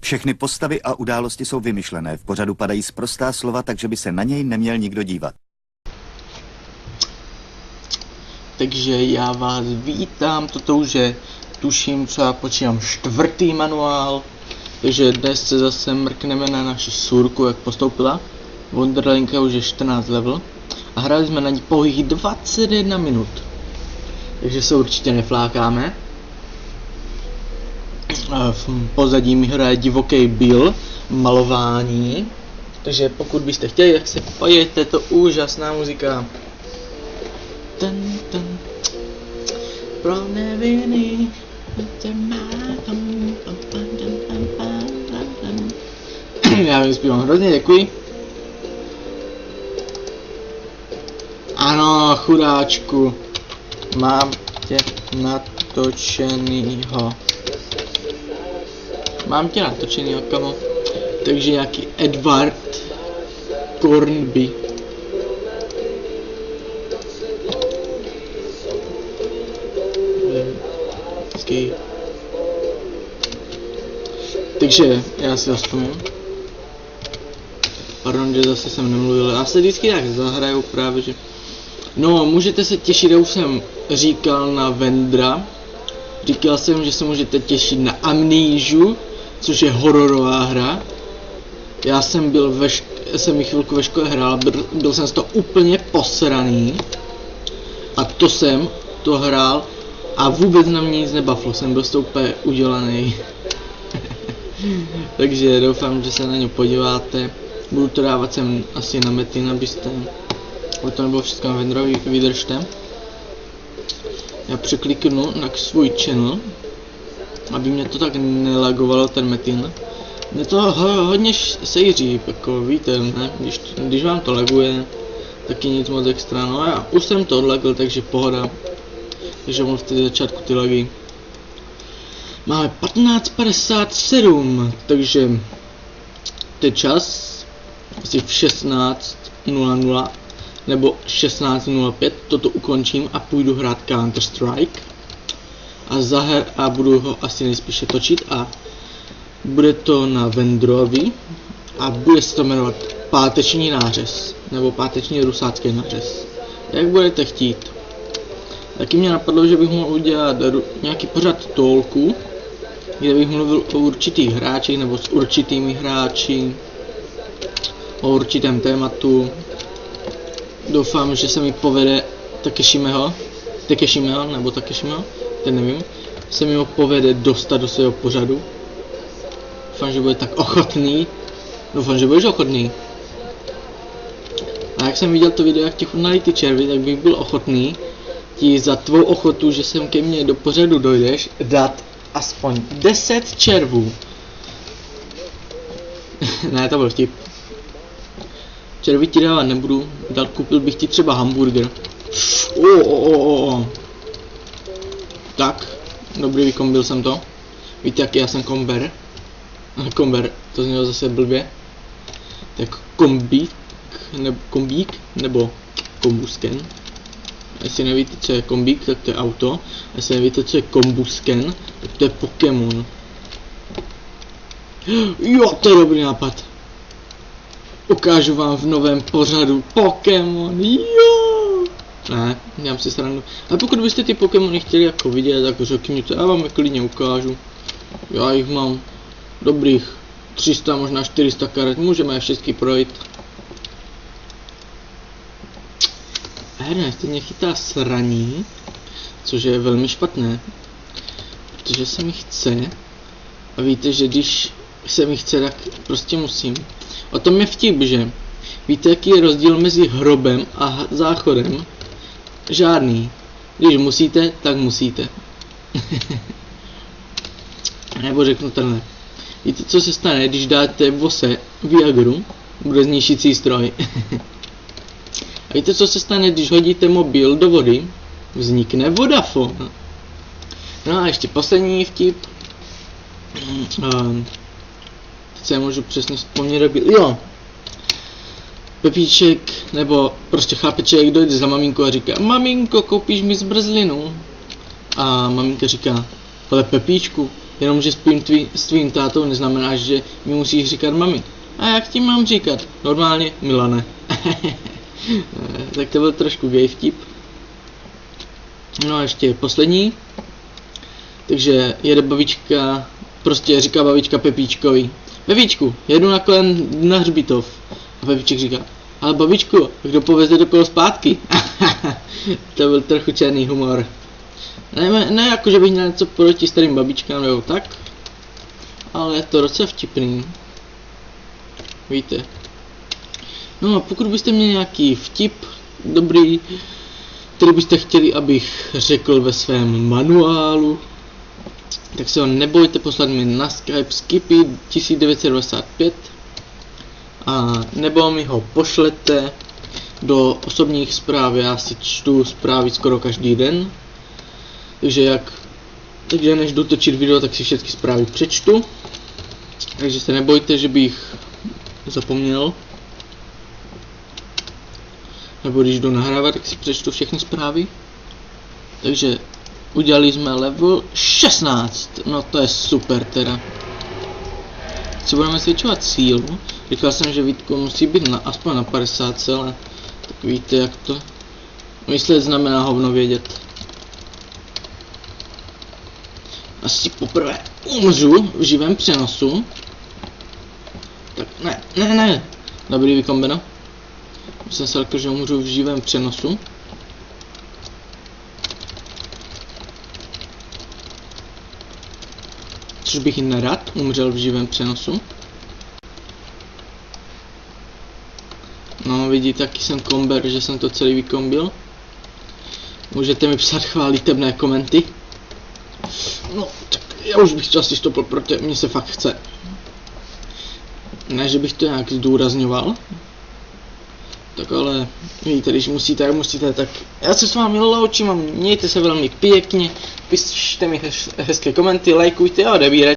Všechny postavy a události jsou vymyšlené. V pořadu padají sprostá slova, takže by se na něj neměl nikdo dívat. Takže já vás vítám, toto už je, tuším, co já počítám, 4. manuál. Takže dnes se zase mrkneme na naši surku, jak postoupila. Wonderlinka už je 14 level. A hráli jsme na ní pouhých 21 minut. Takže se určitě neflákáme. V pozadí mi hraje divoký Bill, malování. Takže pokud byste chtěli, tak se pojďte, to úžasná muzika. Pro neviny. Já vím, zpívám hrozně, děkuji. Ano, chudáčku. Mám tě natočenýho. Mám tě natočenýho, kamo. Takže jaký Edward Cornby. Takže já si zaspomínám. Pardon, že zase jsem nemluvil. Já se vždycky tak zahraju právě, že... No, můžete se těšit, já už jsem říkal na Vendra. Říkal jsem, že se můžete těšit na Amnésiu, což je hororová hra. Já jsem byl jsem ji chvilku ve škole hrál, byl jsem z toho úplně posraný. A to jsem to hrál a vůbec na mě nic nebavilo, jsem byl z toho úplně udělaný. Takže doufám, že se na ně podíváte. Budu to dávat sem asi na Metin, abyste... Aby to nebylo všechno na Vendrovi, vydržte. Já překliknu na svůj channel, aby mě to tak nelagovalo ten Metin. Mě to hodně sejří, jako víte, ne? Když vám to laguje, taky nic moc extra. No já už jsem to odlagl, takže pohoda. Takže mluvte do začátku ty lagy. Máme 15:57, takže to je čas asi v 16:00 nebo 16:05, toto ukončím a půjdu hrát Counter Strike a budu ho asi nejspíše točit a bude to na Vendrovi a bude se to jmenovat Páteční nářez nebo Páteční rusácký nářez, jak budete chtít. Taky mě napadlo, že bych mohl udělat nějaký pořad talku, kde bych mluvil o určitých hráčích nebo s určitými hráči, o určitém tématu. Doufám, že se mi povede Takeshiho, ten nevím, se mi ho povede dostat do svého pořadu. Doufám, že bude tak ochotný. Doufám, že budeš ochotný. A jak jsem viděl to video, jak ti chutnali ty červy, tak bych byl ochotný ti za tvou ochotu, že sem ke mně do pořadu dojdeš, dát aspoň 10 červů. Ne, to byl vtip. Červy ti dávat nebudu, koupil bych ti třeba hamburger. Tak, dobrý, vykombil jsem to. Víte, jaký já jsem komber? Komber, to znělo zase blbě. Tak kombík, nebo kombusken. Jestli nevíte, co je kombík, tak to je auto. A jestli nevíte, co je kombusken, tak to je Pokémon. Jo, to je dobrý nápad. Ukážu vám v novém pořadu Pokémon, jo! Ne, dělám si srandu. A pokud byste ty Pokémony chtěli jako vidět, tak řekněte, já vám je klidně ukážu. Já jich mám dobrých 300, možná 400 karet, můžeme je všechny projít. Ernest mě chytá sraní, což je velmi špatné, protože se mi chce. A víte, že když se mi chce, tak prostě musím. O tom je vtip, že? Víte, jaký je rozdíl mezi hrobem a záchodem? Žádný. Když musíte, tak musíte. Nebo řeknu tenhle. Víte, co se stane, když dáte vose Viagru? Bude zničící stroj. A víte, co se stane, když hodíte mobil do vody? Vznikne Vodafone. No a ještě poslední vtip. Teď se můžu přesně vzpomnět, jo. Pepíček, nebo prostě chlapeček dojde za maminku a říká: maminko, koupíš mi zmrzlinu? A maminka říká: ale Pepíčku, Jenom, že spím s tvým tátou neznamená, že mi musíš říkat mami. A jak ti mám říkat? Normálně Milane. Tak to byl trošku gay vtip. No a ještě poslední. Takže jede babička, prostě říká babička Pepíčkovi: Pepíčku, jedu na hřbitov. A Pepíček říká: ale babičku, kdo poveze do kolo zpátky? To byl trochu černý humor. Ne jako, že bych měl něco proti starým babičkám nebo tak, ale je to docela vtipný. Víte. No a pokud byste měli nějaký vtip dobrý, který byste chtěli, abych řekl ve svém manuálu, tak se ho nebojte poslat mi na Skype Skippy 1995 a nebo mi ho pošlete do osobních zpráv. Já si čtu zprávy skoro každý den, takže než jdu točit video, tak si všechny zprávy přečtu, takže se nebojte, že bych zapomněl, nebo když jdu nahrávat, tak si přečtu všechny zprávy. Takže udělali jsme level 16, no to je super teda. Si budeme zvětšovat sílu. Říkal jsem, že Vítko musí být aspoň na 50, ale tak víte, jak to myslet znamená hovno vědět. Asi poprvé umřu v živém přenosu. Tak ne. Dobrý vykombeno. Jsem se řekl, že umřu v živém přenosu. Což bych i nerad umřel v živém přenosu. No vidíte, taky jsem komber, že jsem to celý vykombil. Můžete mi psát chválitebné komenty. No, tak já už bych to asi stopl, protože mně se fakt chce. Ne, že bych to nějak zdůrazňoval. Tak ale víte, když musíte, tak já se s vámi loučím a mějte se velmi pěkně. Pište mi hezké komenty, lajkujte a odebírejte.